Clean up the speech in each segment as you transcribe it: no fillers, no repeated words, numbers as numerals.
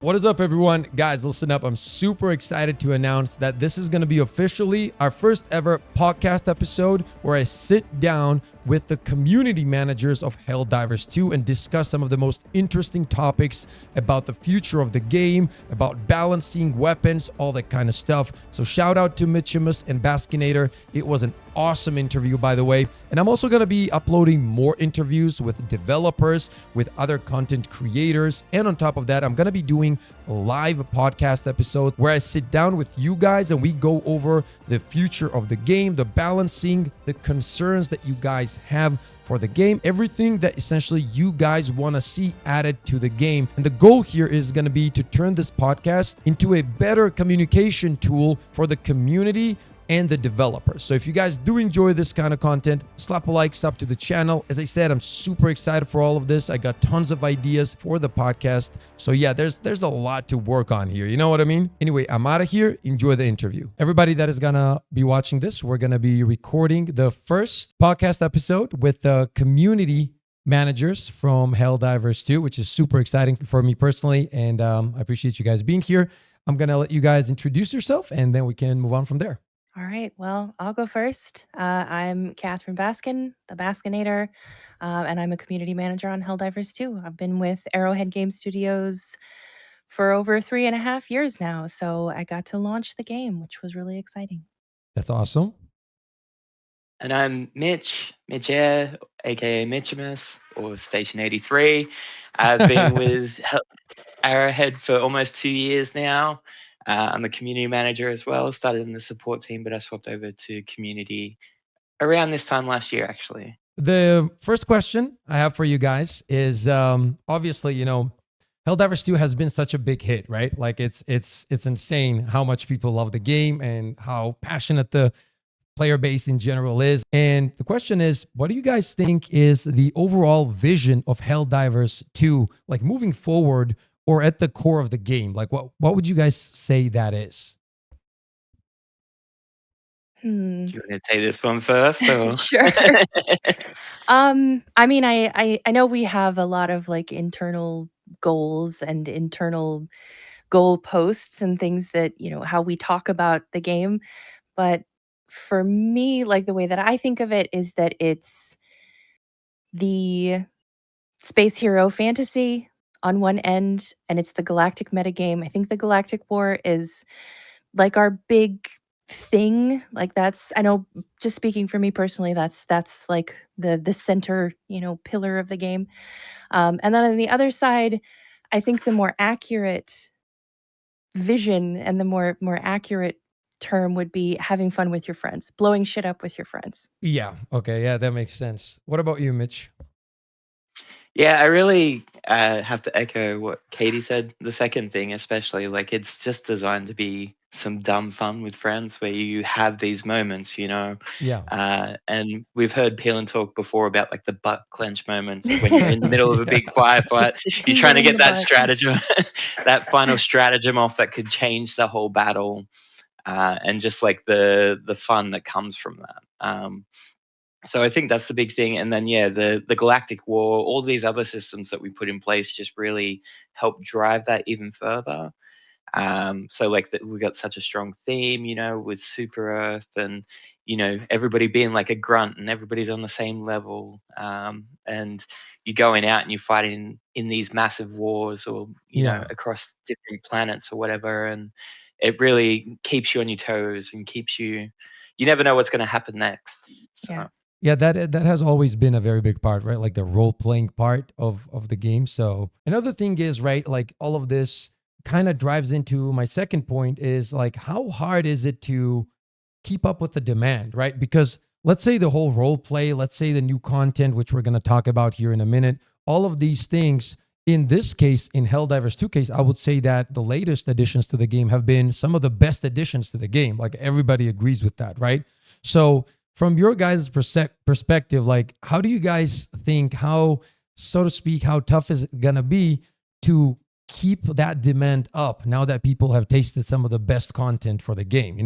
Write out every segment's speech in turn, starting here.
What is up, everyone? Guys, listen up. I'm super excited to announce that this is going to be officially our first ever podcast episode where I sit down with the community managers of Helldivers 2 and discuss some of the most interesting topics about the future of the game, about balancing weapons, all that kind of stuff. So shout out to Mitchimus and Baskinator. It was an awesome interview, by the way. And I'm also going to be uploading more interviews with developers, with other content creators. And on top of that, I'm going to be doing live podcast episodes where I sit down with you guys and we go over the future of the game, the balancing, the concerns that you guys have for the game, everything that essentially you guys want to see added to the game. And the goal here is going to be to turn this podcast into a better communication tool for the community and the developers. So if you guys do enjoy this kind of content, slap a like, sub to the channel. As I said, I'm super excited for all of this. I got tons of ideas for the podcast. So yeah, there's a lot to work on here. You know what I mean? Anyway, I'm out of here. Enjoy the interview. Everybody that is gonna be watching this, we're gonna be recording the first podcast episode with the community managers from Helldivers 2, which is super exciting for me personally. And I appreciate you guys being here. I'm gonna let you guys introduce yourself and then we can move on from there. All right. Well, I'll go first. I'm Catherine Baskin, the Baskinator, and I'm a community manager on Helldivers 2. I've been with Arrowhead Game Studios for over 3.5 years now. So I got to launch the game, which was really exciting. That's awesome. And I'm Mitch Air, aka Mitchimus, or Station 83. I've been with Arrowhead for almost 2 years now. I'm a community manager as well. Started in the support team, but I swapped over to community around this time last year, actually. The first question I have for you guys is obviously, Helldivers 2 has been such a big hit, right? Like it's insane how much people love the game and how passionate the player base in general is. And the question is, what do you guys think is the overall vision of Helldivers 2, like moving forward or at the core of the game? Like what would you guys say that is? Do you want to take this one first? Or? Sure. I mean, I know we have a lot of like internal goals and internal goal posts and things that, how we talk about the game. But for me, like the way that I think of it is that it's the space hero fantasy on one end and it's the galactic metagame. I think the Galactic War is like our big thing. Like that's I know just speaking for me personally, that's like the center, pillar of the game. And then on the other side, I think the more accurate vision and the more accurate term would be having fun with your friends, blowing shit up with your friends. Yeah. Okay. Yeah, that makes sense. What about you, Mitch? Yeah, I really have to echo what Katie said. The second thing, especially, like it's just designed to be some dumb fun with friends where you have these moments, Yeah. And we've heard Peel and talk before about like the butt clench moments when you're in the middle of a big firefight. The You're trying to tingling in get the that butt. stratagem, that final stratagem off that could change the whole battle, and just like the fun that comes from that. So I think that's the big thing. And then, yeah, the Galactic War, all these other systems that we put in place just really help drive that even further. So like we got such a strong theme, with Super Earth and, everybody being like a grunt and everybody's on the same level. And you're going out and you're fighting in these massive wars or, Yeah. across different planets or whatever. And it really keeps you on your toes and you never know what's going to happen next. So. Yeah. Yeah, that has always been a very big part, right? Like the role playing part of the game. So another thing is, right, like all of this kind of drives into my second point is like how hard is it to keep up with the demand, right? Because let's say the whole role play, let's say the new content, which we're going to talk about here in a minute, all of these things. In this case, in Helldivers 2 case, I would say that the latest additions to the game have been some of the best additions to the game. Like everybody agrees with that, right? So from your guys' perspective, like how do you guys think, how, so to speak, how tough is it gonna be to keep that demand up now that people have tasted some of the best content for the game?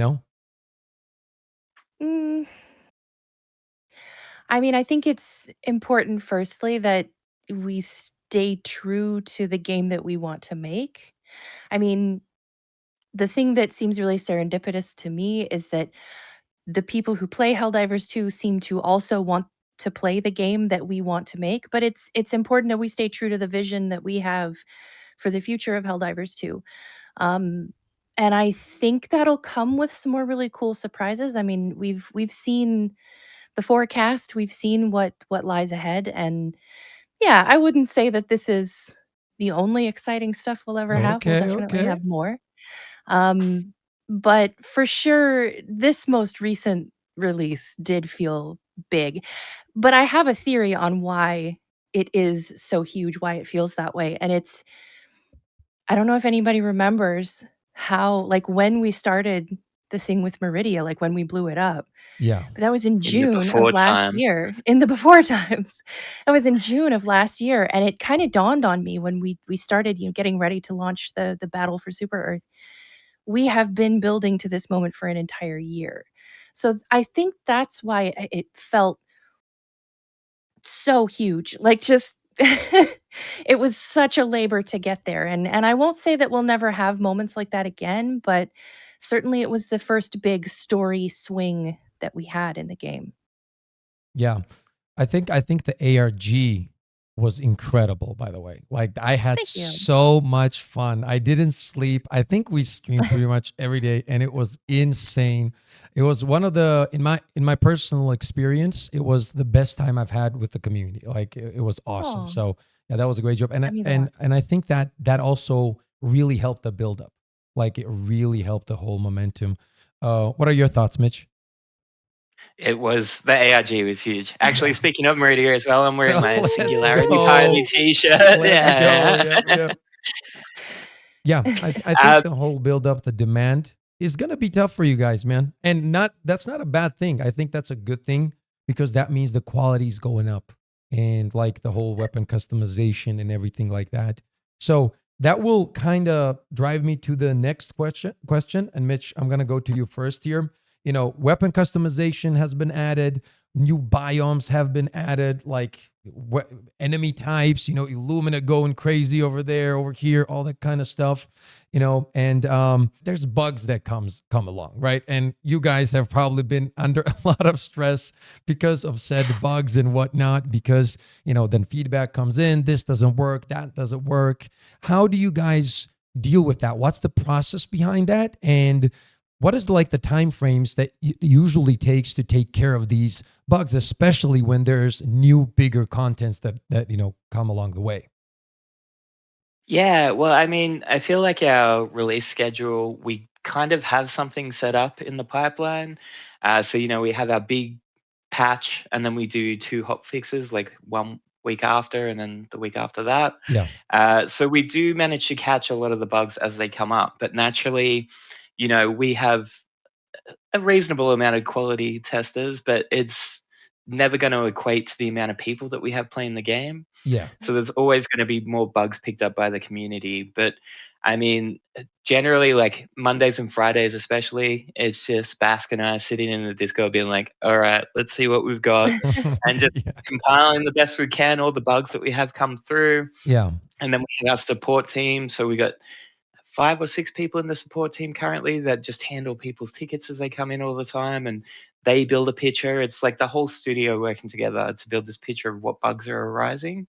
Mm, I mean, I think it's important, firstly, that we stay true to the game that we want to make. I mean, the thing that seems really serendipitous to me is that the people who play Helldivers 2 seem to also want to play the game that we want to make, but it's important that we stay true to the vision that we have for the future of Helldivers 2. Um, and I think that'll come with some more really cool surprises. I mean, we've seen the forecast, we've seen what lies ahead, and yeah, I wouldn't say that this is the only exciting stuff we'll ever have. We'll Okay, definitely okay. have more. Um, but for sure, this most recent release did feel big. But I have a theory on why it is so huge, why it feels that way. And it's I don't know if anybody remembers how like when we started the thing with Meridia, like when we blew it up. Yeah. But that was in In the June of before last time. year, in the before times. That was in June of last year, and it kinda dawned on me when we started, getting ready to launch the battle for Super Earth. We have been building to this moment for an entire year. So, I think that's why it felt so huge, like, just it was such a labor to get there, and I won't say that we'll never have moments like that again, but certainly it was the first big story swing that we had in the game. Yeah. I think the ARG was incredible, by the way. Like I had Thank you. so much fun. I didn't sleep. I think we streamed pretty much every day and it was insane. It was one of the in my personal experience, it was the best time I've had with the community. Like it was awesome. Oh, So yeah, that was a great job. And that means a lot. and I think that that also really helped the build up. Like it really helped the whole momentum. What are your thoughts, Mitch? It was the ARG was huge. Actually, speaking of Meridia as well, I'm wearing my Let's Singularity Party go. T-shirt. Let's go. Yeah. Yep, yep. Yeah, I think uh, the whole build up, the demand is gonna be tough for you guys, man. And not that's not a bad thing. I think that's a good thing because that means the quality is going up and like the whole weapon customization and everything like that. So that will kind of drive me to the next question. And Mitch, I'm gonna go to you first here. Weapon customization has been added, new biomes have been added, like enemy types, Illumina going crazy over there, over here, all that kind of stuff, and there's bugs that come along, right? And you guys have probably been under a lot of stress because of said bugs and whatnot, because then feedback comes in, this doesn't work, that doesn't work. How do you guys deal with that? What's the process behind that? And what is like the time frames that it usually takes to take care of these bugs, especially when there's new, bigger contents that come along the way? yeah, well, I mean, I feel like our release schedule, we kind of have something set up in the pipeline. So, we have our big patch, and then we do two hot fixes, like 1 week after, and then the week after that. Yeah, So we do manage to catch a lot of the bugs as they come up, but naturally, we have a reasonable amount of quality testers, but it's never going to equate to the amount of people that we have playing the game. yeah, So there's always going to be more bugs picked up by the community. But I mean, generally, like Mondays and Fridays, especially, it's just Bask and I sitting in the Discord being like, all right, let's see what we've got. And just yeah, compiling the best we can, all the bugs that we have come through. yeah, And then we have our support team. So we got 5 or 6 people in the support team currently that just handle people's tickets as they come in all the time, and they build a picture. It's like the whole studio working together to build this picture of what bugs are arising.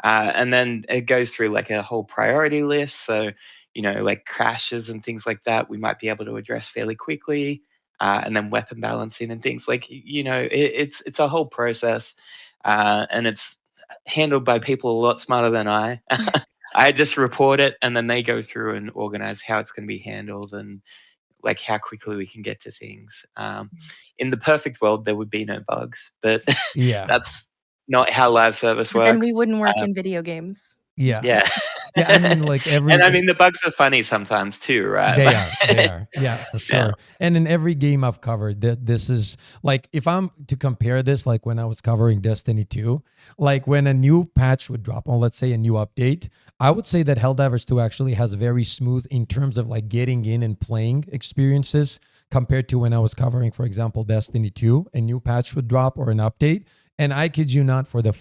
And then it goes through like a whole priority list. So, like crashes and things like that, we might be able to address fairly quickly. And then weapon balancing and things like, it's a whole process. And it's handled by people a lot smarter than I. I just report it, and then they go through and organize how it's going to be handled and like how quickly we can get to things. In the perfect world, there would be no bugs, but yeah, that's not how live service But then works. we wouldn't work Uh, in video games. yeah, yeah. yeah. I mean, like And I mean, the bugs are funny sometimes too, right? they are. They are. Yeah, for Yeah. sure. And in every game I've covered, this is like if I'm to compare this, like when I was covering Destiny 2, like when a new patch would drop on, let's say a new update, I would say that Helldivers 2 actually has very smooth in terms of like getting in and playing experiences compared to when I was covering, for example, Destiny 2, a new patch would drop or an update. And I kid you not, for the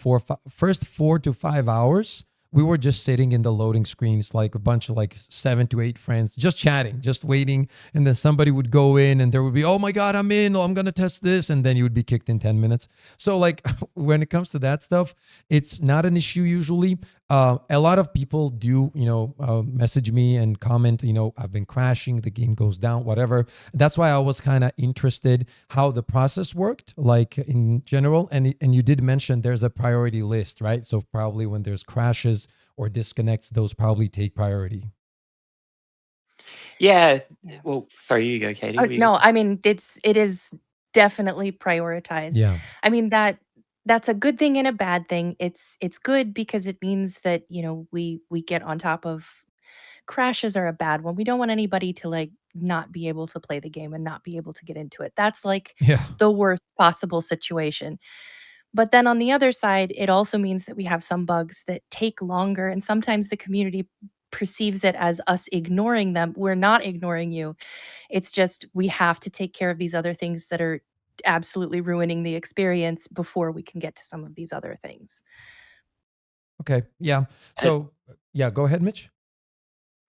first 4 to 5 hours, we were just sitting in the loading screens, like a bunch of like 7 to 8 friends, just chatting, just waiting. And then somebody would go in and there would be, oh my God, I'm in, oh, I'm going to test this. And then you would be kicked in 10 minutes. So like when it comes to that stuff, it's not an issue usually. A lot of people do, message me and comment, I've been crashing, the game goes down, whatever. That's why I was kind of interested how the process worked, like in general. And you did mention there's a priority list, right? So probably when there's crashes or disconnects, those probably take priority. Yeah. Yeah. Well, sorry, you go, Katie. Oh, no, I mean, it is definitely prioritized. Yeah. I mean, that's a good thing and a bad thing. It's good because it means that, we get on top of crashes are a bad one. We don't want anybody to, like, not be able to play the game and not be able to get into it. That's, like, Yeah. the worst possible situation. But then on the other side, it also means that we have some bugs that take longer, and sometimes the community perceives it as us ignoring them. We're not ignoring you. It's just we have to take care of these other things that are absolutely ruining the experience before we can get to some of these other things. Okay. Yeah. And, So, yeah, go ahead, Mitch.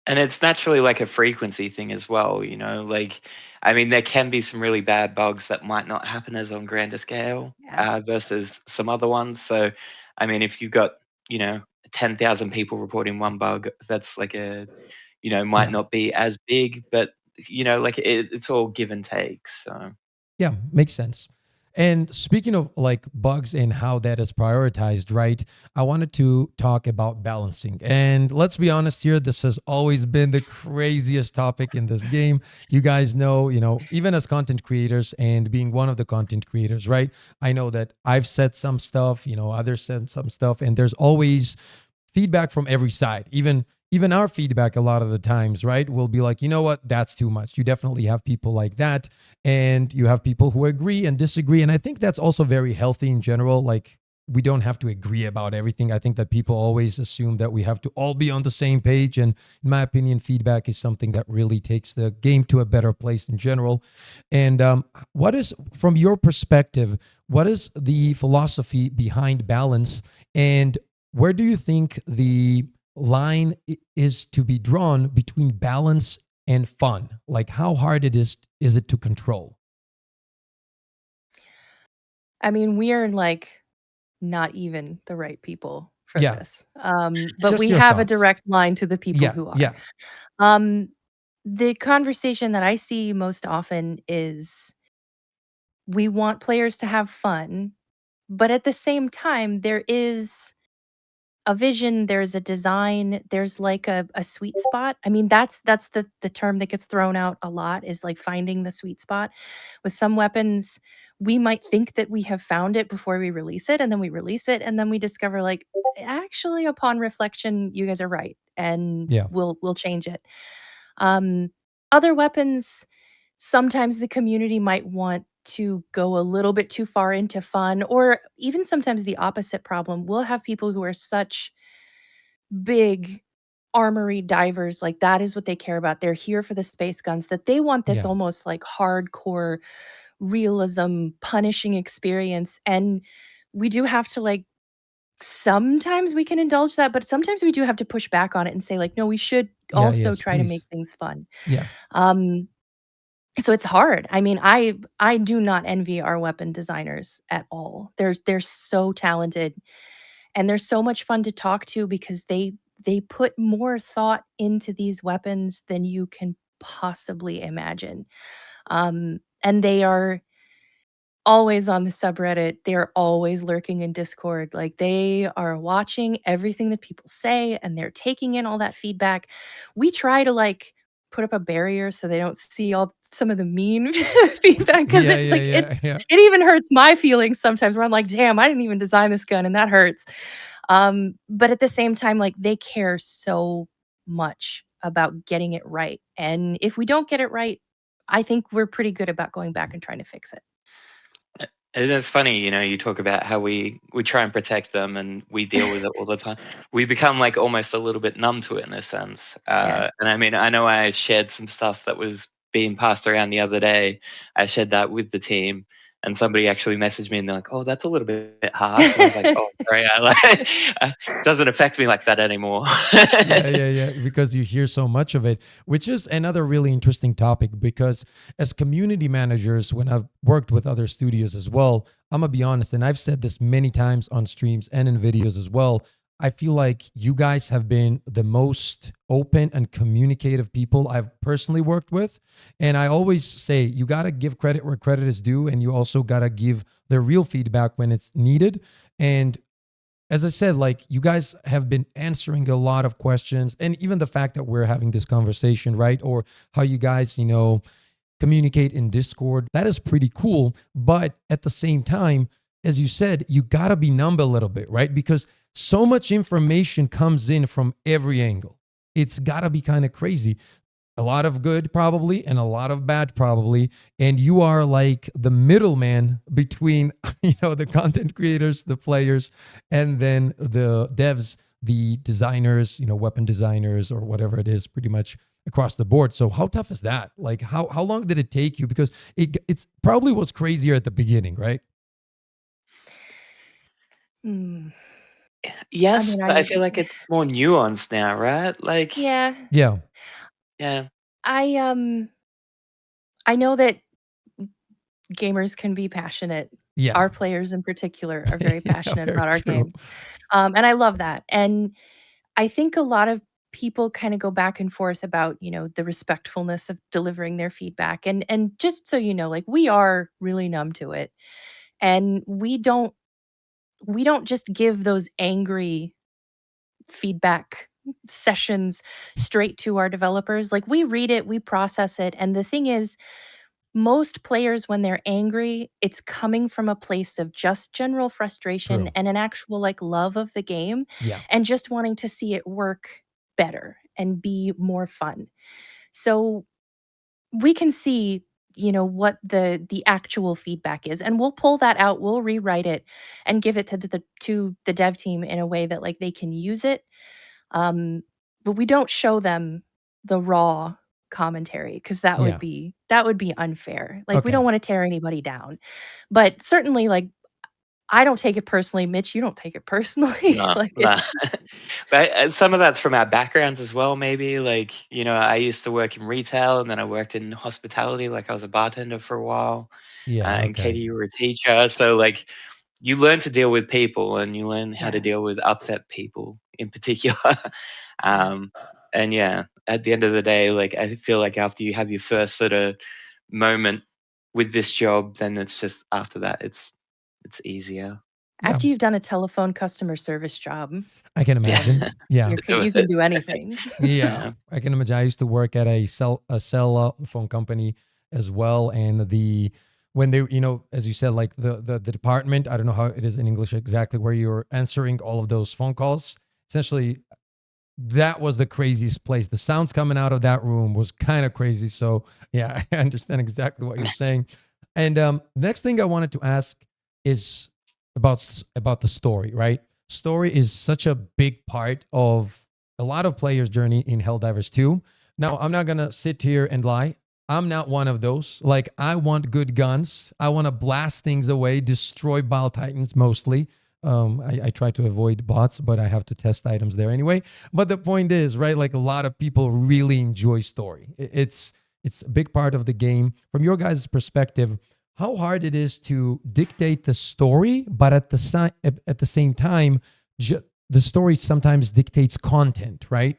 and it's naturally like a frequency thing as well, like, I mean, there can be some really bad bugs that might not happen as on grander scale Yeah. versus some other ones. So, I mean, if you've got, 10,000 people reporting one bug, that's like might Yeah. not be as big, but, like it's all give and take. So, Yeah, makes sense. And speaking of like bugs and how that is prioritized, right? I wanted to talk about balancing. And let's be honest here, this has always been the craziest topic in this game. You guys know, even as content creators and being one of the content creators, right? I know that I've said some stuff, others said some stuff, and there's always feedback from every side. Even our feedback a lot of the times, right, will be like, you know what, that's too much. You definitely have people like that, and you have people who agree and disagree. And I think that's also very healthy in general. Like, we don't have to agree about everything. I think that people always assume that we have to all be on the same page. And in my opinion, feedback is something that really takes the game to a better place in general. And what is, from your perspective, what is the philosophy behind balance? And where do you think the line is to be drawn between balance and fun? Like, how hard is it to control? I mean, we are, like, not even the right people for Yeah, this. But just we your have a thoughts. direct line to the people Yeah, who are. yeah, Um, the conversation that I see most often is we want players to have fun, but at the same time, there is a vision, there's a design, there's like a sweet spot. I mean, that's the term that gets thrown out a lot is like finding the sweet spot. With some weapons, we might think that we have found it before we release it, and then we release it, and then we discover like actually upon reflection, you guys are right, and yeah, we'll change it. Um, other weapons, sometimes the community might want to go a little bit too far into fun, or even sometimes the opposite problem. We'll have people who are such big armory divers, like that is what they care about. They're here for the space guns, that they want this yeah, almost like hardcore realism punishing experience. And we do have to like sometimes we can indulge that, but sometimes we do have to push back on it and say, like, no, we should yeah. also Yes, try to make please. things fun. Yeah, Um, so it's hard. I mean, I do not envy our weapon designers at all. They're so talented and they're so much fun to talk to because they put more thought into these weapons than you can possibly imagine. And they are always on the subreddit. They're always lurking in Discord. Like they are watching everything that people say and they're taking in all that feedback. We try to like put up a barrier so they don't see all some of the mean feedback because yeah, it's yeah, like yeah, yeah, it even hurts my feelings sometimes where I'm like, damn, I didn't even design this gun and that hurts. But at the same time, like they care so much about getting it right. And if we don't get it right, I think we're pretty good about going back and trying to fix it. and it's funny, you talk about how we try and protect them and we deal with it all the time. We become like almost a little bit numb to it in a sense. Yeah. And I mean, I know I shared some stuff that was being passed around the other day. I shared that with the team, and somebody actually messaged me and they're like, "Oh, that's a little bit harsh." And I was like, "Oh, sorry, I like it doesn't affect me like that anymore." Yeah, because you hear so much of it, which is another really interesting topic. Because as community managers, when I've worked with other studios as well, I'm gonna be honest, and I've said this many times on streams and in videos as well. I feel like you guys have been the most open and communicative people I've personally worked with. And I always say you got to give credit where credit is due, and you also got to give the real feedback when it's needed. And as I said, like you guys have been answering a lot of questions, and even the fact that we're having this conversation, right? Or how you guys, communicate in Discord, that is pretty cool. But at the same time, as you said, you got to be numb a little bit, right? Because so much information comes in from every angle. It's got to be kind of crazy. A lot of good probably and a lot of bad probably, and you are like the middleman between the content creators, the players, and then the devs, the designers, weapon designers or whatever it is, pretty much across the board. So how tough is that? Like how long did it take you? Because it's probably was crazier at the beginning, right? Hmm. I Yes, mean, but I feel like it's more nuanced now, right? Like, yeah, Yeah. yeah. I I know that gamers can be passionate. Yeah. Our players in particular are very Yeah, passionate very about our true. game. And I love that. And I think a lot of people kind of go back and forth about, the respectfulness of delivering their feedback. And just so you know, like we are really numb to it. And we don't just give those angry feedback sessions straight to our developers. Like we read it, we process it. And the thing is, most players, when they're angry, it's coming from a place of just general frustration True. and an actual like love of the game Yeah. and just wanting to see it work better and be more fun. So we can see what the actual feedback is, and we'll pull that out, we'll rewrite it and give it to the dev team in a way that like they can use it, but we don't show them the raw commentary because that would Yeah. be unfair. Like, we Okay. don't wanna tear anybody down. But certainly, like, I don't take it personally, Mitch, you don't take it personally. No, Like, no. it's But, some of that's from our backgrounds as well, maybe, like, I used to work in retail, and then I worked in hospitality, like, I was a bartender for a while, Yeah. and Okay. Katie, you were a teacher, so, like, you learn to deal with people, and you learn how to yeah, deal with upset people in particular. yeah. Um, and yeah, at the end of the day, like, I feel like after you have your first sorta moment with this job, then it's just after that, it's easier. Yeah. After you've done a telephone customer service job, I can Yeah. imagine. Yeah. Do you can it. do anything. Yeah, Yeah. I can imagine. I used to work at a cell phone company as well, and when they, as you said, like the department. I don't know how it is in English exactly, where you're answering all of those phone calls. Essentially, that was the craziest place. The sounds coming out of that room was kind of crazy. So yeah, I understand exactly what you're saying. And next thing I wanted to ask is about the story, right? Story is such a big part of a lot of players' journey in Helldivers 2. Now, I'm not gonna sit here and lie. I'm not one of those. Like, I want good guns. I want to blast things away, destroy Bile Titans mostly. I try to avoid bots, but I have to test items there anyway. But the point is, right? Like a lot of people really enjoy story. It's a big part of the game. From your guys' perspective, how hard it is to dictate the story, but at the same time, the story sometimes dictates content, right?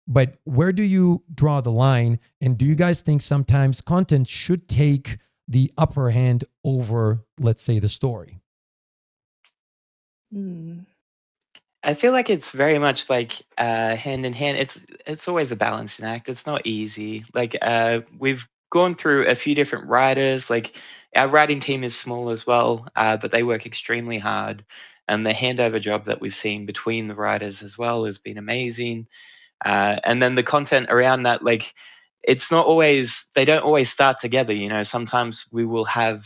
But where do you draw the line? And do you guys think sometimes content should take the upper hand over, let's say, the story? Hmm. I feel like it's very much like hand in hand. It's always a balancing act. It's not easy. Like we've gone through a few different writers. Like our writing team is small as well, but they work extremely hard. And the handover job that we've seen between the writers as well has been amazing. And then the content around that, like it's not always they don't always start together. Sometimes we will have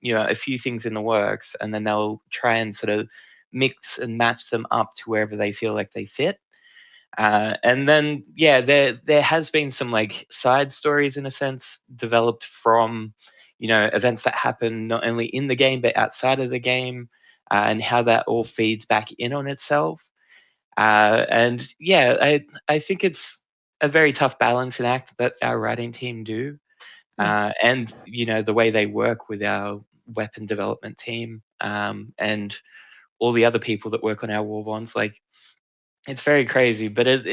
a few things in the works, and then they'll try and sort of mix and match them up to wherever they feel like they fit. And then yeah, there has been some like side stories in a sense developed from events that happen not only in the game but outside of the game, and how that all feeds back in on itself. And yeah, I think it's a very tough balancing act that our writing team do, Yeah. and the way they work with our weapon development team, and all the other people that work on our war bonds. Like, it's very crazy, but it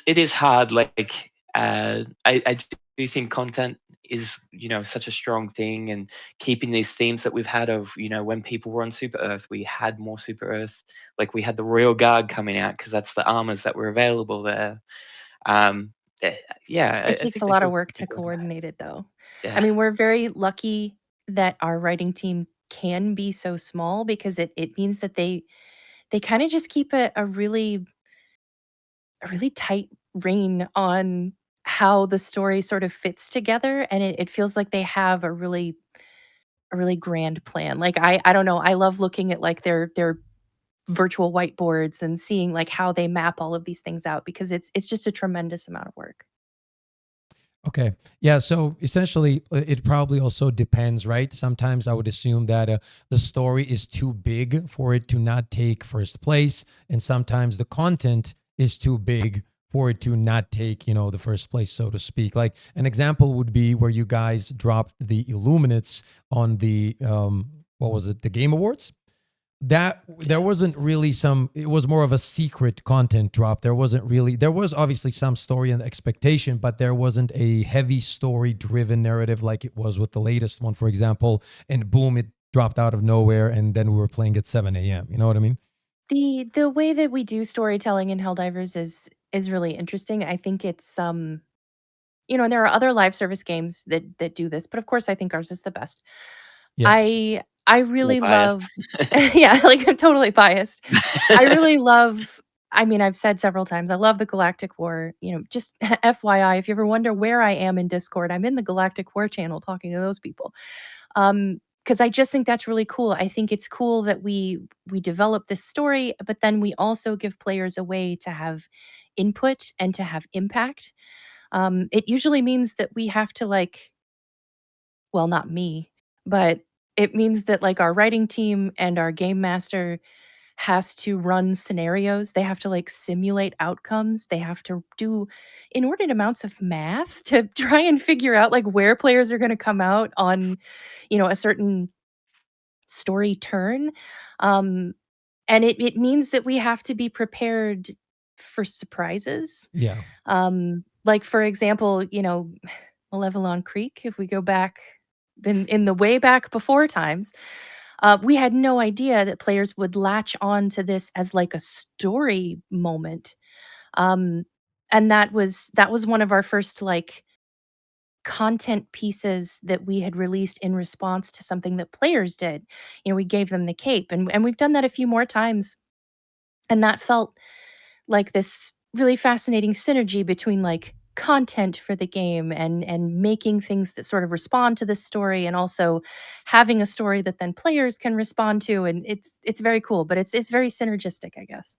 is hard. Like, I do think content is such a strong thing, and keeping these themes that we've had of when people were on Super Earth, we had more Super Earth. Like, we had the Royal Guard coming out because that's the armors that were available there. Um, eh, yeah, It I takes think a they lot do of a work good to job of that. coordinate it, though. I Yeah. mean, we're very lucky that our writing team can be so small because it means that they kinda just keep a really tight rein on how the story sort of fits together, and it feels like they have a really grand plan. Like, I don't know, I love looking at, like, their virtual whiteboards and seeing, like, how they map all of these things out because it's just a tremendous amount of work. Okay. Yeah. So essentially, it probably also depends, right? Sometimes I would assume that the story is too big for it to not take first place. And sometimes the content is too big for it to not take, the first place, so to speak. Like an example would be where you guys dropped the Illuminates on the, what was it, the Game Awards? That there wasn't really some, it was more of a secret content drop. There wasn't really, there was obviously some story and expectation, but there wasn't a heavy story driven narrative like it was with the latest one, for example. And boom, it dropped out of nowhere, and then we were playing at 7 a.m. You know what I mean? The way that we do storytelling in Helldivers is really interesting. I think it's, and there are other live service games that do this, but of course, I think ours is the best. Yes. I No really bias. love yeah, like, I'm totally biased. I really love I mean, I've said several times, I love the Galactic War, just FYI, if you ever wonder where I am in Discord, I'm in the Galactic War channel talking to those people. Because I just think that's really cool. I think it's cool that we develop this story, but then we also give players a way to have input and to have impact. It usually means that we have to, like, well, not me, but it means that, like, our writing team and our game master has to run scenarios. They have to, like, simulate outcomes. They have to do inordinate amounts of math to try and figure out, like, where players are gonna come out on, a certain story turn. Um, and it means that we have to be prepared for surprises. Yeah. Like, for example, Malevelon Creek, if we go back in the way back before times, we had no idea that players would latch on to this as, like, a story moment. Um, and that was one of our first, like, content pieces that we had released in response to something that players did. We gave them the cape, and we've done that a few more times, and that felt like this really fascinating synergy between, like, content for the game and making things that sort of respond to the story, and also having a story that then players can respond to, and it's very cool, but it's very synergistic, I guess.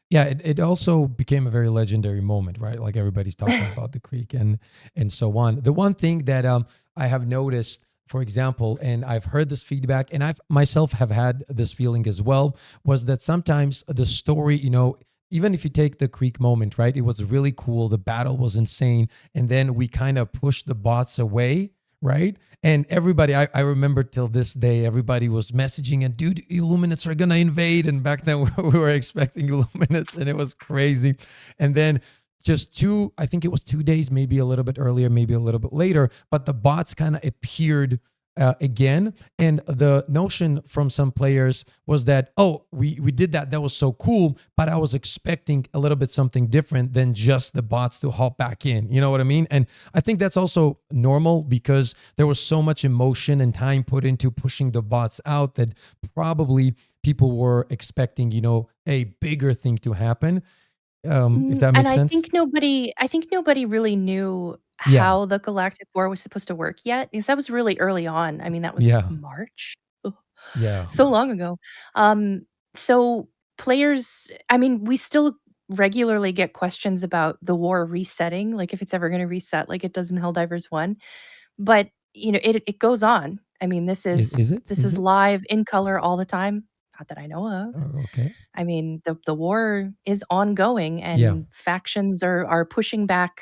Yeah, it also became a very legendary moment, right? Like everybody's talking about the creek and so on. The one thing that I have noticed, for example, and I've heard this feedback, and I've myself have had this feeling as well, was that sometimes the story, even if you take the creek moment, right? It was really cool. The battle was insane, and then we kind of pushed the bots away, right? And everybody, I remember till this day, everybody was messaging and, dude, Illuminates are gonna invade. And back then we were expecting Illuminates, and it was crazy. And then just I think it was 2 days, maybe a little bit earlier, maybe a little bit later, but the bots kind of appeared again. And the notion from some players was that, oh, we did that. That was so cool. But I was expecting a little bit something different than just the bots to hop back in. You know what I mean? And I think that's also normal because there was so much emotion and time put into pushing the bots out that probably people were expecting, a bigger thing to happen. If that And makes I sense. think nobody really knew Yeah. how the Galactic War was supposed to work yet, because that was really early on. I mean, that was Yeah. March? Ugh, Yeah. so long ago. So players I mean, we still regularly get questions about the war resetting, like, if it's ever gonna reset like it does in Helldivers 1, but it goes on. I mean, this Is is it? this Is is it? live in color all the time, not that I know of. Oh, okay. I mean, the war is ongoing Yeah. and factions are pushing back,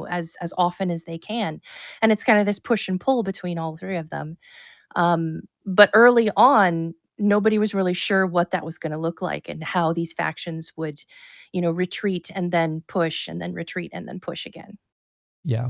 as often as they can. And it's kind of this push and pull between all three of them. But early on, nobody was really sure what that was going to look like and how these factions would, retreat and then push and then retreat and then push again. Yeah.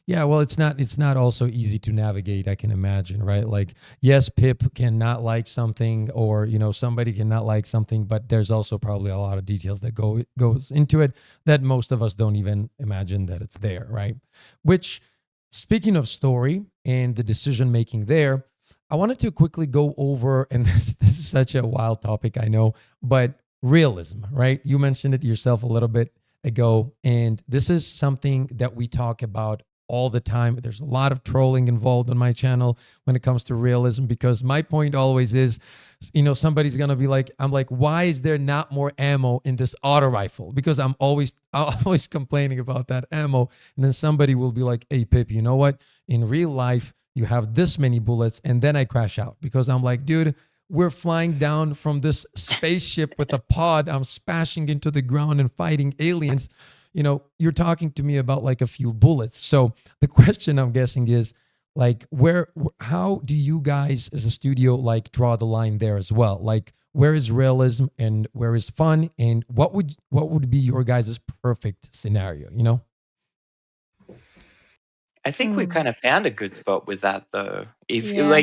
Yeah, well, it's not also easy to navigate, I can imagine, right? Like, yes, Pip cannot like something, or somebody cannot like something, but there's also probably a lot of details that goes into it that most of us don't even imagine that it's there, right? Which, speaking of story and the decision making there, I wanted to quickly go over, and this is such a wild topic, I know, but realism, right? You mentioned it yourself a little bit ago, and this is something that we talk about all the time. There's a lot of trolling involved on my channel when it comes to realism, because my point always is, somebody's gonna be like, I'm like, why is there not more ammo in this auto rifle? Because I'm always complaining about that ammo, and then somebody will be like, hey Pip, you know what? In real life, you have this many bullets, and then I crash out because I'm like, dude, we're flying down from this spaceship with a pod. I'm smashing into the ground and fighting aliens. You're talking to me about like a few bullets. So the question I'm guessing is like, how do you guys as a studio like draw the line there as well? Like, where is realism and where is fun? And what would be your guys' perfect scenario, I think we Hmm. kind of found a good spot with that, though. If Yeah.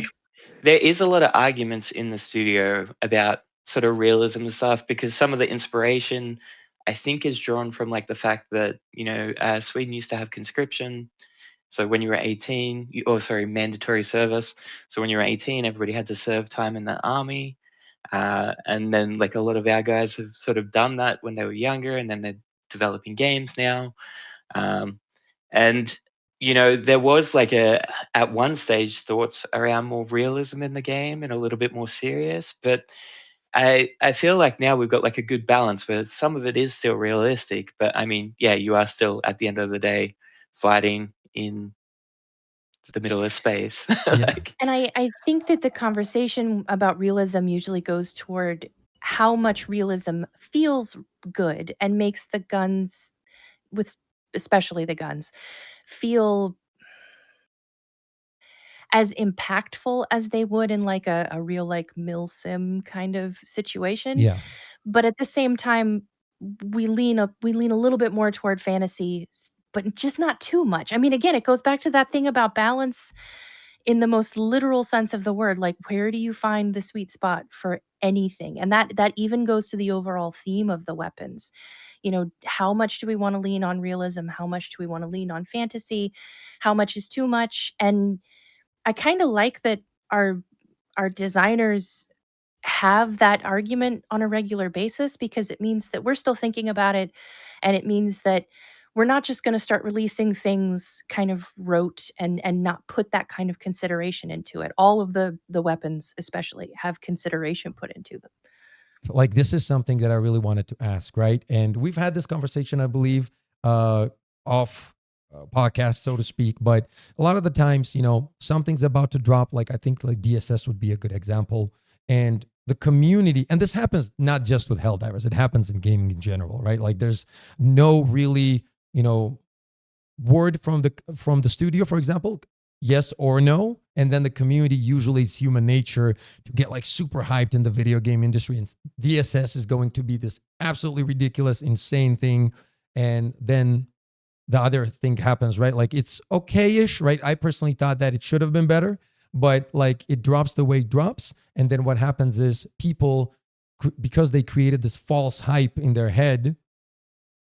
there is a lot of arguments in the studio about sort of realism and stuff, because some of the inspiration I think is drawn from like the fact that Sweden used to have conscription. So when you were 18, mandatory service. So when you were 18, everybody had to serve time in the army. And then like a lot of our guys have sort of done that when they were younger, and then they're developing games now. Um, and there was like at one stage thoughts around more realism in the game and a little bit more serious, but I feel like now we've got like a good balance where some of it is still realistic, but I mean, yeah, you are still at the end of the day fighting in the middle of space. Yeah. Like, And I think that the conversation about realism usually goes toward how much realism feels good and makes the guns, with especially the guns, feel as impactful as they would in like a real like mil sim kind of situation. Yeah. But at the same time, we lean a little bit more toward fantasy, but just not too much. I mean, again, it goes back to that thing about balance in the most literal sense of the word. Like, where do you find the sweet spot for anything? And that even goes to the overall theme of the weapons. How much do we want to lean on realism? How much do we want to lean on fantasy? How much is too much? And I kind of like that our designers have that argument on a regular basis, because it means that we're still thinking about it, and it means that we're not just going to start releasing things kind of rote and not put that kind of consideration into it. All of the weapons especially have consideration put into them. Like, this is something that I really wanted to ask, right? And we've had this conversation, I believe, off podcast, so to speak. But a lot of the times, something's about to drop. Like, I think like DSS would be a good example. And the community, and this happens not just with Helldivers, it happens in gaming in general, right? Like, there's no really, word from the studio, for example, yes or no, and then the community, usually it's human nature to get like super hyped in the video game industry, and DSS is going to be this absolutely ridiculous, insane thing, and then the other thing happens, right? Like, it's okay-ish, right? I personally thought that it should have been better, but like it drops the way it drops, and then what happens is people, because they created this false hype in their head,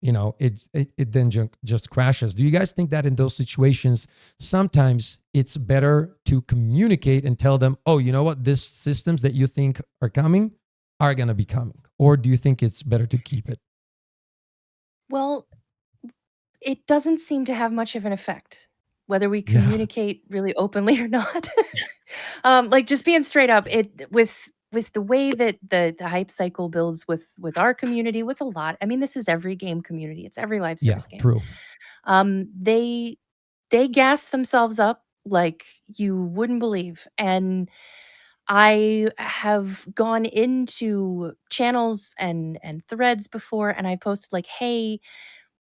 it then just crashes. Do you guys think that in those situations, sometimes it's better to communicate and tell them, oh, you know what, these systems that you think are coming are going to be coming? Or do you think it's better to keep it? Well, it doesn't seem to have much of an effect, whether we Yeah. communicate really openly or not. Like, just being straight up, it with the way that the hype cycle builds with our community, with a lot. I mean, this is every game community. It's every live Yeah. service game. True. They gas themselves up like you wouldn't believe. And I have gone into channels and threads before, and I posted like, "Hey,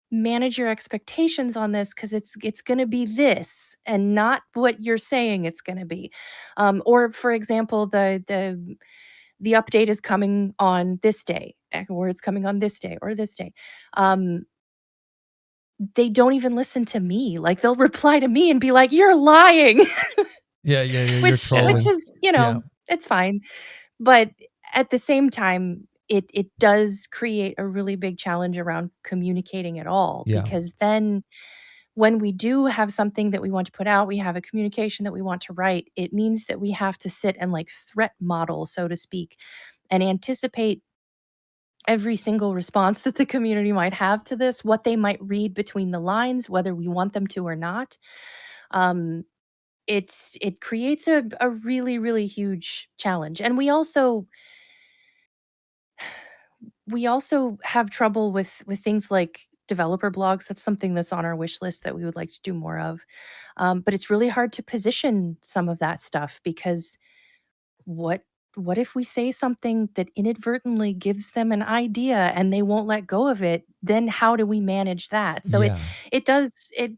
manage your expectations on this because it's going to be this and not what you're saying it's going to be." Or for example, the update is coming on this day, or it's coming on this day or this day. Um, they don't even listen to me. Like they'll reply to me and be like, "You're lying," Yeah, yeah, yeah. You're which trolling. is, Yeah, it's fine. But at the same time, it does create a really big challenge around communicating at all, yeah, because then when we do have something that we want to put out, we have a communication that we want to write, it means that we have to sit and like threat model, so to speak, and anticipate every single response that the community might have to this, what they might read between the lines, whether we want them to or not. Um, it creates a really, really huge challenge. And we also have trouble with things like developer blogs. That's something that's on our wish list that we would like to do more of. But it's really hard to position some of that stuff, because what what if we say something that inadvertently gives them an idea and they won't let go of it? Then how do we manage that? So it yeah. it does it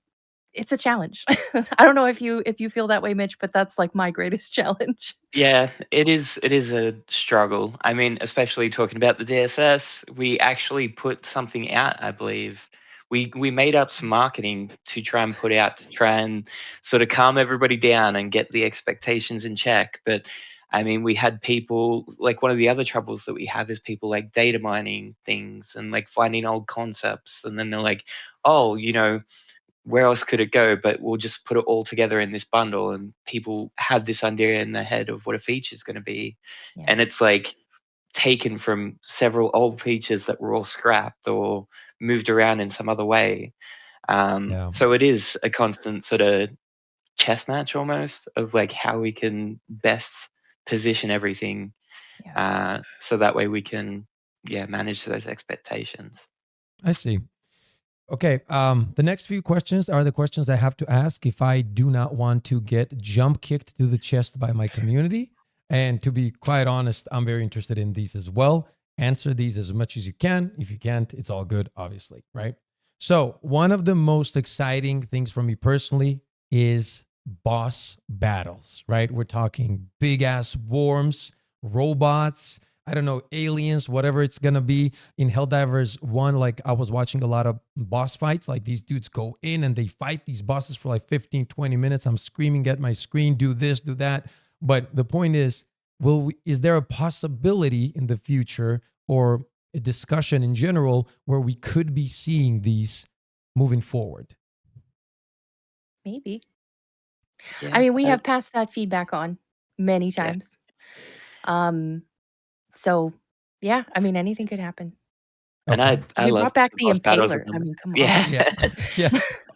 it's a challenge. I don't know if you feel that way, Mitch, but that's like my greatest challenge. Yeah, it is a struggle. I mean, especially talking about the DSS, we actually put something out, I believe. We made up some marketing to try and put out to try and sort of calm everybody down and get the expectations in check. But I mean, we had people like one of the other troubles that we have is people like data mining things and like finding old concepts, and then they're like, "Oh, where else could it go? But we'll just put it all together in this bundle." And people have this idea in their head of what a feature is going to be. Yeah. And it's like taken from several old features that were all scrapped or moved around in some other way. Yeah. So it is a constant sort of chess match almost of like how we can best position everything, Yeah. so that way we can, yeah, manage those expectations. I see. Okay. The next few questions are the questions I have to ask if I do not want to get jump kicked to the chest by my community. And to be quite honest, I'm very interested in these as well. Answer these as much as you can. If you can't, it's all good, obviously, right? So, one of the most exciting things for me personally is boss battles, right? We're talking big ass worms, robots, I don't know, aliens, whatever it's gonna be. In Helldivers 1, like I was watching a lot of boss fights. Like these dudes go in and they fight these bosses for like 15, 20 minutes. I'm screaming at my screen, do this, do that. But the point is, is there a possibility in the future, or a discussion in general, where we could be seeing these moving forward? Maybe. I Yeah, mean, we have passed that feedback on many yeah. times. Um, so yeah, I mean, anything could happen. And Okay. I We love brought back the the boss battles in impaler. I number. mean, come Yeah. on. Yeah.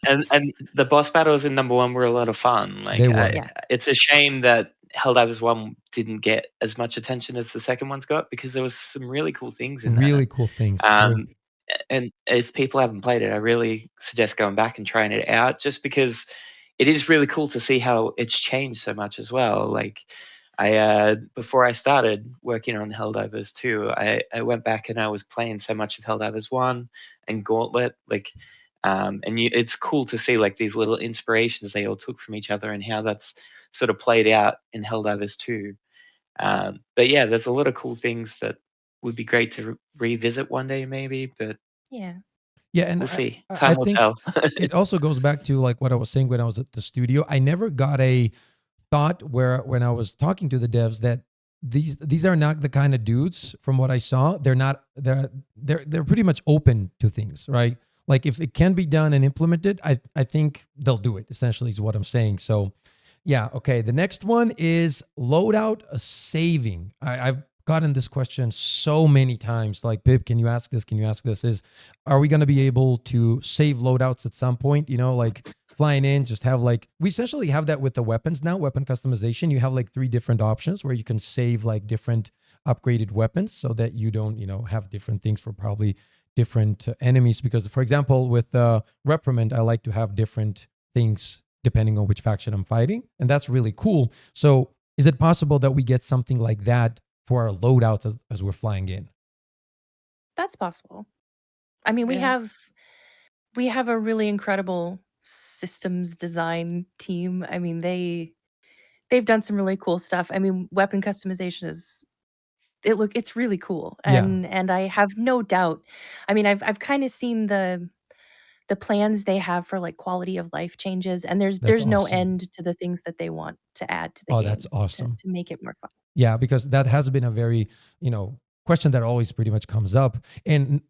Yeah. And the boss battles in number 1 were a lot of fun. They Like, were Yeah. it's a shame that Helldivers 1 didn't get as much attention as the second one's got, because there was some really cool things in there. really cool things. True. Um, and if people haven't played it, I really suggest going back and trying it out, just because it is really cool to see how it's changed so much as well. Like, before I started working on Helldivers 2, I went back and I was playing so much of Helldivers 1 and Gauntlet, like, it's cool to see like these little inspirations they all took from each other and how that's sort of played out in Helldivers 2. But yeah, there's a lot of cool things that would be great to revisit one day maybe, but Yeah. Yeah, and we'll see. I Time will think tell. it also goes back to like what I was saying when I was at the studio. I never got a thought where when I was talking to the devs that these are not the kind of dudes. From what I saw, they're pretty much open to things, right? Like if it can be done and implemented, I think they'll do it. Essentially, is what I'm saying. So, yeah, okay. The next one is loadout saving. I've gotten this question so many times. Like, Pip, can you ask this? Can you ask this? Are we going to be able to save loadouts at some point? Like flying in, just have like, we essentially have that with the weapons now, weapon customization. You have like 3 different options where you can save like different upgraded weapons so that you don't, have different things for probably different enemies. Because, for example, with reprimand, I like to have different things, depending on which faction I'm fighting. And that's really cool. So is it possible that we get something like that for our loadouts as we're flying in? That's possible. I mean, Yeah. we have a really incredible systems design team. I mean, they've done some really cool stuff. I mean, weapon customization is it's really cool, Yeah, and I have no doubt. I mean, I've kind of seen the plans they have for like quality of life changes, and that's there's no awesome. end to the things that they want to add to the Oh, that's game awesome. to make it more fun. Yeah, because that has been a very, question that always pretty much comes up. And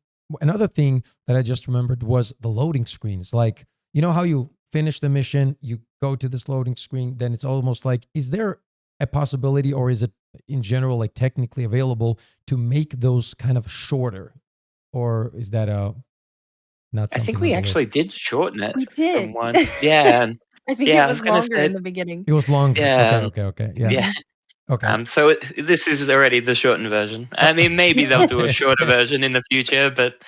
another thing that I just remembered was the loading screens. Like, you know how you finish the mission, you go to this loading screen, then it's almost like, is there a possibility, or is it in general like technically available to make those kind of shorter? Or is that not I think something on we the actually list? did shorten it We from did. one. Yeah, and I think it yeah, I was was gonna longer say in the beginning. It was longer. yeah, Okay, okay, okay. Yeah. yeah. Mhm. Okay. So this is already the shortened version. I mean, maybe they'll do a Okay, shorter okay. version in the future, but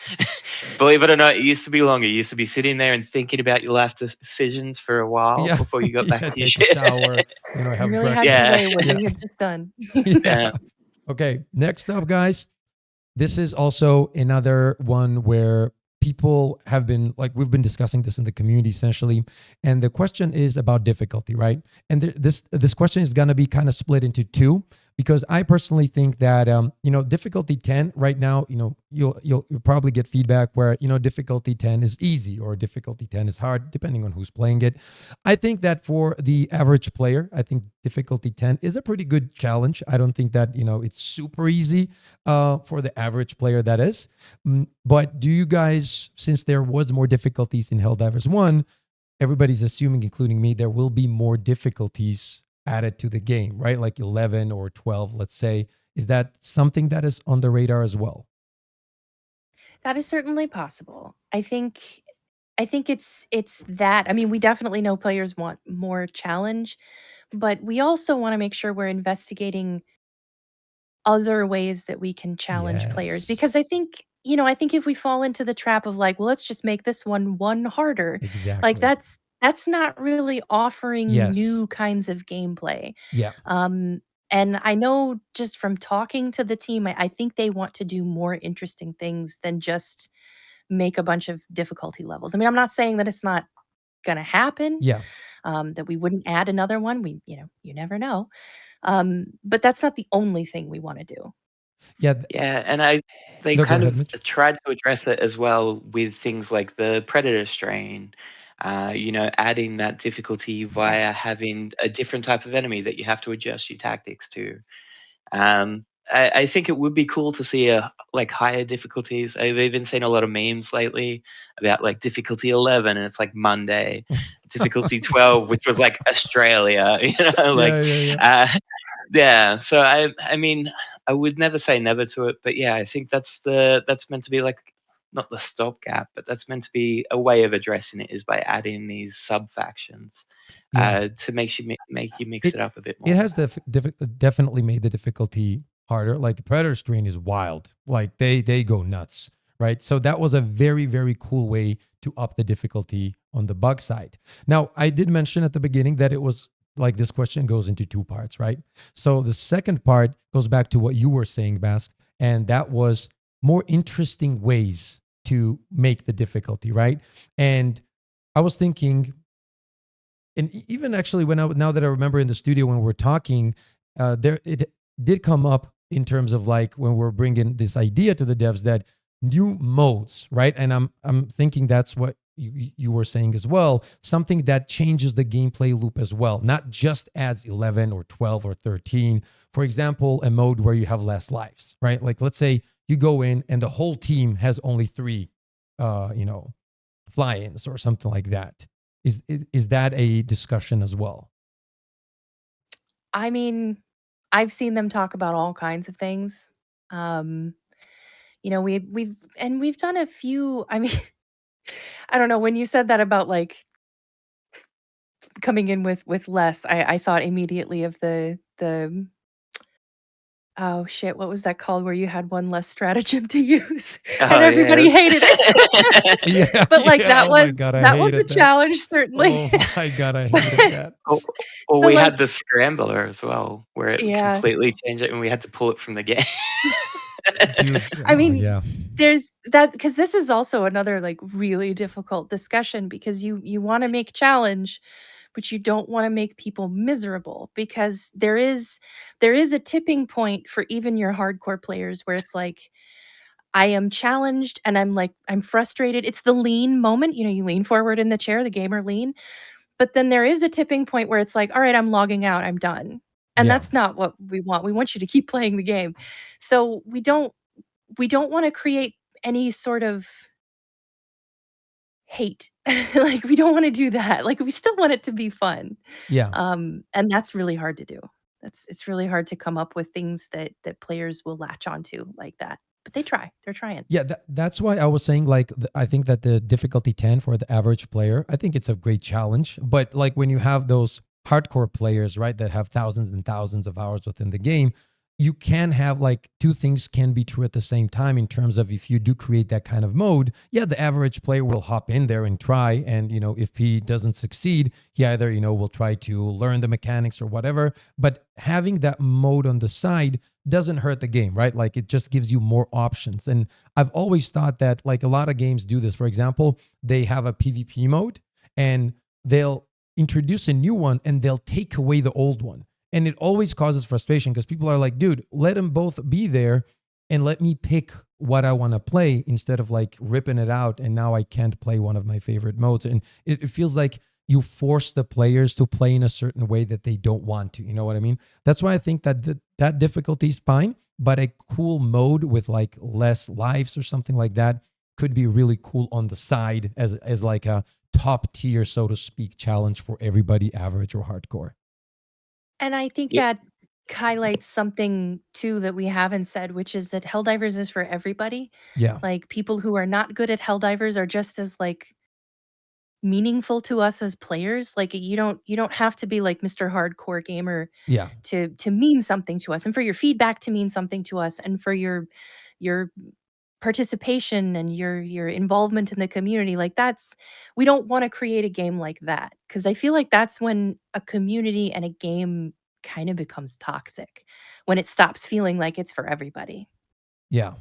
believe it or not, it used to be longer. You used to be sitting there and thinking about your life decisions for a while Yeah. before you got back Yeah, to your take a shit. shower, You have really had to Yeah, breakfast. weigh what Yeah. you had just done. Yeah. yeah. Okay, next up, guys. This is also another one where people have been like, we've been discussing this in the community essentially, and the question is about difficulty, right? And this question is going to be kind of split into two, because I personally think that difficulty 10 right now, you'll probably get feedback where difficulty 10 is easy or difficulty 10 is hard depending on who's playing it. I think that for the average player, I think difficulty 10 is a pretty good challenge. I don't think that it's super easy for the average player, that is. But do you guys, since there was more difficulties in Helldivers 1, everybody's assuming, including me, there will be more difficulties added to the game, right? Like 11 or 12, let's say. Is that something that is on the radar as well? That is certainly possible. I think it's that. I mean, we definitely know players want more challenge, but we also wanna make sure we're investigating other ways that we can challenge players, Yes, because I think if we fall into the trap of like, well, let's just make this one harder, like exactly. that's not really offering Yes. new kinds of gameplay. Yeah. Um, and I know just from talking to the team, I think they want to do more interesting things than just make a bunch of difficulty levels. I mean, I'm not saying that it's not gonna happen, Yeah. that we wouldn't add another one. You never know. But that's not the only thing we wanna do. Yeah. Yeah, and they No, go kind ahead, of Mitch. tried to address it as well with things like the predator strain, adding that difficulty Yeah. via having a different type of enemy that you have to adjust your tactics to. I think it would be cool to see like higher difficulties. I've even seen a lot of memes lately about like difficulty 11, and it's like Monday, difficulty 12, which was like Australia, Yeah, yeah, yeah. uh, yeah. So I mean, I would never say never to it, but yeah, I think that's meant to be like not the stopgap, but that's meant to be a way of addressing it is by adding these sub factions Yeah. to make you mix it It up a bit it more. has definitely made the difficulty harder. Like the predator strain is wild. Like they go nuts, right? So that was a very very cool way to up the difficulty on the bug side. Now, I did mention at the beginning that it was like this question goes into two parts, right? So the second part goes back to what you were saying, Bask, and that was more interesting ways to make the difficulty, right? And I was thinking, and even actually when now that I remember in the studio when we're talking, there it did come up in terms of like when we're bringing this idea to the devs that new modes, right? And I'm thinking that's what you were saying as well, something that changes the gameplay loop as well, not just adds 11 or 12 or 13. For example, a mode where you have less lives, right? Like let's say you go in and the whole team has only three, fly-ins or something like that. Is that a discussion as well? I mean, I've seen them talk about all kinds of things. Um, we've done a few. I mean, I don't know, when you said that about, like, coming in with less, I thought immediately of Oh shit, what was that called where you had one less stratagem to use and Oh yeah. everybody hated it? Yeah, But, like, yeah. that Oh my was God, I that was a hated that. challenge, certainly. Oh my God, I hated that. Or So, we like had the scrambler as well, where it yeah. completely changed it, and we had to pull it from the game. Dude, I oh mean, yeah. there's that because this is also another, like, really difficult discussion because you wanna make challenge, but you don't wanna make people miserable because there is a tipping point for even your hardcore players where it's like, I am challenged and I'm frustrated. It's the lean moment, you lean forward in the chair, the gamer lean, but then there is a tipping point where it's like, "All right, I'm logging out, I'm done." And Yeah. that's not what we want. We want you to keep playing the game. So we don't wanna create any sort of hate. Like, we don't wanna do that. Like, we still want it to be fun. Yeah. And that's really hard to do. It's really hard to come up with things that players will latch onto like that. But they try. They're trying. Yeah, that's why I was saying like I think that the difficulty 10 for the average player, I think it's a great challenge. But like when you have those hardcore players, right, that have thousands and thousands of hours within the game, you can have like two things can be true at the same time in terms of if you do create that kind of mode, yeah, the average player will hop in there and try. And, if he doesn't succeed, he either, will try to learn the mechanics or whatever. But having that mode on the side doesn't hurt the game, right? Like it just gives you more options. And I've always thought that like a lot of games do this. For example, they have a PvP mode and they'll introduce a new one and they'll take away the old one. And it always causes frustration because people are like, dude, let them both be there and let me pick what I want to play instead of like ripping it out. And now I can't play one of my favorite modes. And it feels like you force the players to play in a certain way that they don't want to. You know what I mean? That's why I think that that difficulty is fine, but a cool mode with like less lives or something like that could be really cool on the side as like a top tier, so to speak, challenge for everybody, average or hardcore. And I think Yeah. that highlights something too that we haven't said, which is that Helldivers is for everybody. Yeah. Like, people who are not good at Helldivers are just as, like, meaningful to us as players. Like, you don't have to be like Mr. Hardcore Gamer Yeah. to mean something to us, and for your feedback to mean something to us, and for your participation and your involvement in the community. Like, that's we don't wanna create a game like that because I feel like that's when a community and a game kinda becomes toxic, when it stops feeling like it's for everybody. Yeah.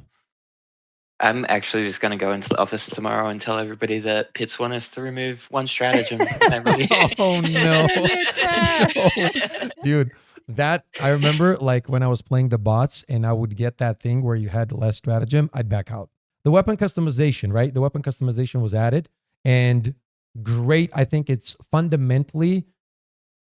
I'm actually just gonna go into the office tomorrow and tell everybody that Pips want us to remove one stratagem from every. Oh no. Edit that. No. Dude, that I remember like when I was playing the bots and I would get that thing where you had less stratagem, I'd back out. The weapon customization, right? The weapon customization was added and great. I think it's fundamentally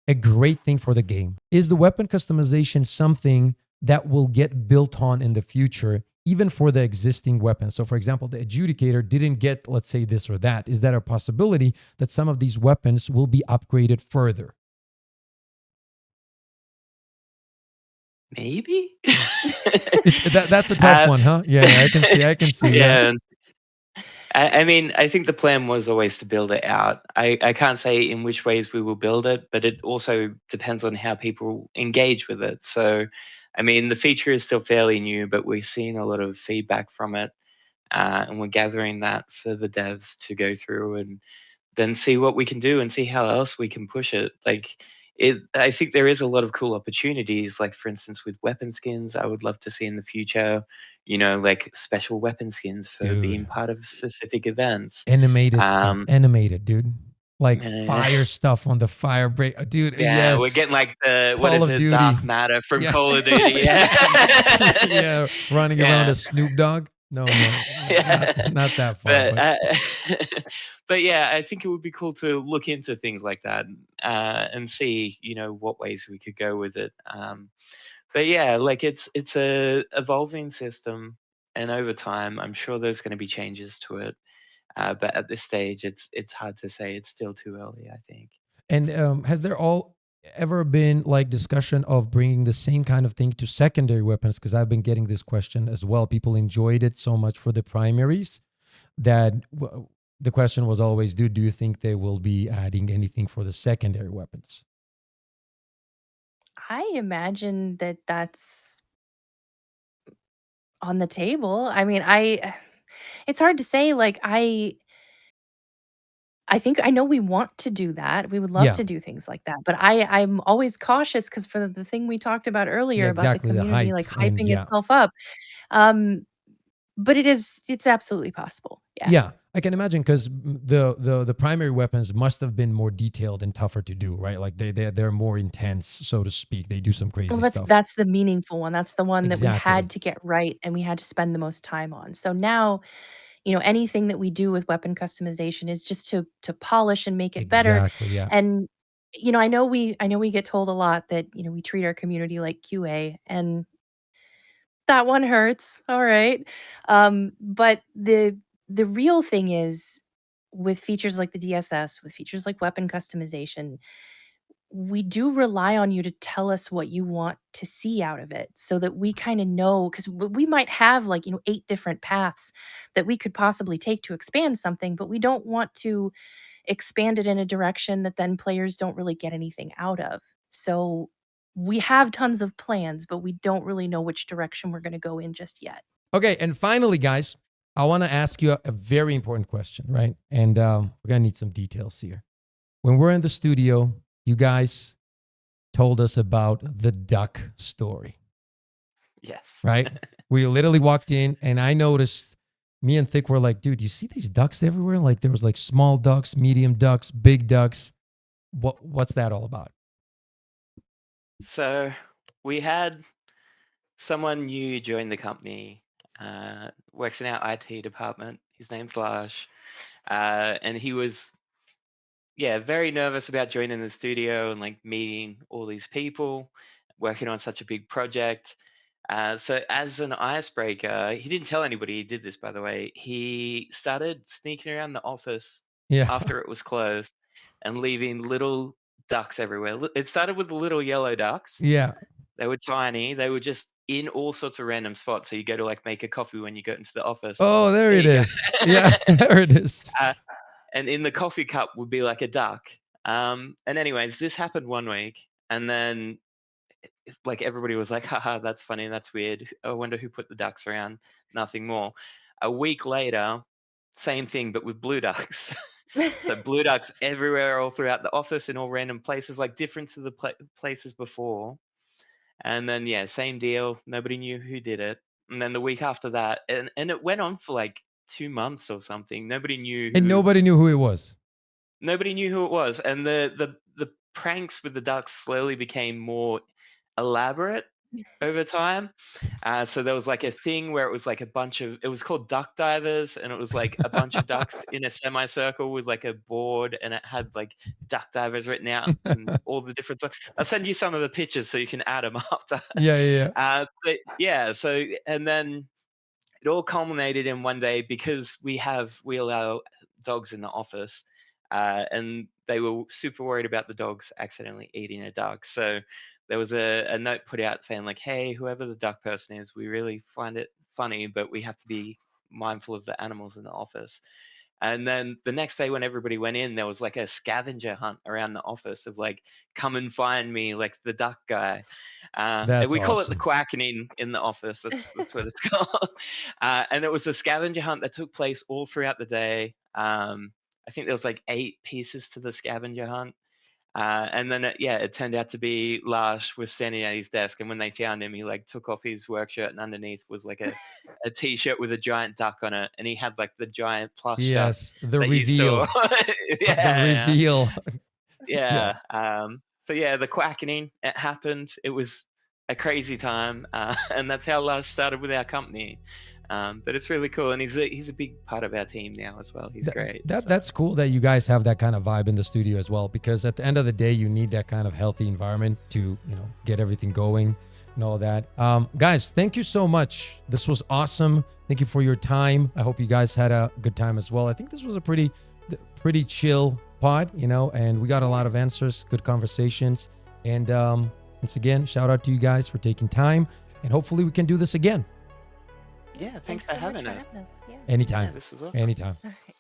a great thing for the game. Is the weapon customization something that will get built on in the future, even for the existing weapons? So, for example, the adjudicator didn't get, let's say, this or that. Is there a possibility that some of these weapons will be upgraded further? Maybe. That's a tough Uh, one, huh? Yeah, I can see. I can see. Yeah, yeah. I mean, I think the plan was always to build it out. I can't say in which ways we will build it, but it also depends on how people engage with it. So, I mean, the feature is still fairly new, but we're seeing a lot of feedback from it, and we're gathering that for the devs to go through and then see what we can do and see how else we can push it. I think there is a lot of cool opportunities. Like for instance, with weapon skins, I would love to see in the future, like special weapon skins for dude. being part of specific events. Animated skins, Um, animated, dude. Like uh, fire stuff on the fire break, dude. yeah, we're Yes, getting like the what Call is of it, Duty. dark matter from Yeah, Call of Duty. Yeah, yeah. Running around yeah. as Snoop Dogg. No, no, not Yeah. not that far, But but but yeah, I think it would be cool to look into things like that, and see, what ways we could go with it. But yeah, like it's a evolving system, and over time, I'm sure there's going to be changes to it. But at this stage, it's hard to say. It's still too early, I think. and has there all ever been like discussion of bringing the same kind of thing to secondary weapons? Because I've been getting this question as well. People enjoyed it so much for the primaries that the question was always, do you think they will be adding anything for the secondary weapons? I imagine that that's on the table. I mean, it's hard to say, like, I think I know we want to do that. We would love Yeah, to do things like that, but I'm always cautious because for the thing we talked about yeah, earlier about the exactly. The community, hype like, and hyping yeah. itself up, um, but it's absolutely possible. Yeah. Yeah, I can imagine because the primary weapons must have been more detailed and tougher to do, right? Like they're more intense, so to speak. They do some Well, crazy that's stuff. that's the meaningful one. That's the one that we had Exactly. to get right and we had to spend the most time on. So now, anything that we do with weapon customization is just to polish and make it better. Exactly. Yeah. And I know we get told a lot that, we treat our community like QA, and that one hurts. All right. But the real thing is, with features like the DSS, with features like weapon customization, we do rely on you to tell us what you want to see out of it so that we kind of know, because we might have, like, 8 different paths that we could possibly take to expand something, but we don't want to expand it in a direction that then players don't really get anything out of. So we have tons of plans, but we don't really know which direction we're going to go in just yet. Okay. And finally, guys, I want to ask you a very important question, right? And we're gonna need some details here. When we're in the studio, you guys told us about the duck story, Yes. right? We literally walked in and I noticed, me and Thick were like, dude, you see these ducks everywhere? Like there was like small ducks, medium ducks, big ducks. What's that all about? So we had someone new join the company, works in our IT department. His name's Lars, and he was, very nervous about joining the studio and like meeting all these people, working on such a big project. So as an icebreaker, he didn't tell anybody he did this, by the way. He started sneaking around the office Yeah. after it was closed and leaving little ducks everywhere. It started with little yellow ducks. Yeah. They were tiny. They were just in all sorts of random spots. So you go to like make a coffee when you go into the office. Oh, there There it you go. is. Yeah, there it is. And in the coffee cup would be like a duck. And anyways, this happened one week, and then like everybody was like, haha, that's funny, that's weird. I wonder who put the ducks around. Nothing more. A week later, same thing, but with blue ducks. So blue ducks everywhere, all throughout the office, in all random places, like different to the places before. And then same deal. Nobody knew who did it. And then the week after that, and it went on for like 2 months or something. Nobody knew And who. nobody knew who it was. Nobody knew who it was, and the pranks with the ducks slowly became more elaborate over time. So there was like a thing where it was like it was called duck divers, and it was like a bunch of ducks in a semicircle with like a board, and it had like duck divers written out and all the different stuff. I'll send you some of the pictures so you can add them after. Yeah, yeah, yeah. But yeah, so and then it all culminated in one day because we allow dogs in the office, and they were super worried about the dogs accidentally eating a duck. So there was a note put out saying like, hey, whoever the duck person is, we really find it funny, but we have to be mindful of the animals in the office. And then the next day when everybody went in, there was like a scavenger hunt around the office of like, come and find me, like the duck guy. And That's we call it the awesome. quackening in the office. That's what it's called. And it was a scavenger hunt that took place all throughout the day. I think there was like 8 pieces to the scavenger hunt. And then it turned out to be Lars was standing at his desk, and when they found him, he like took off his work shirt, and underneath was like a t-shirt with a giant duck on it, and he had like the giant plush duck Yes, the that you saw. reveal. The reveal. Yeah. So the quackening, it happened. It was a crazy time, and that's how Lars started with our company. But it's really cool, and he's a big part of our team now as well. He's great. So. That's cool that you guys have that kind of vibe in the studio as well, because at the end of the day, you need that kind of healthy environment to, get everything going and all that. Guys, thank you so much. This was awesome. Thank you for your time. I hope you guys had a good time as well. I think this was a pretty chill pod, and we got a lot of answers, good conversations. And once again, shout out to you guys for taking time, and hopefully we can do this again. Yeah, thanks for so much having us. Yeah. Anytime. Yeah, this was awesome. Anytime. All right.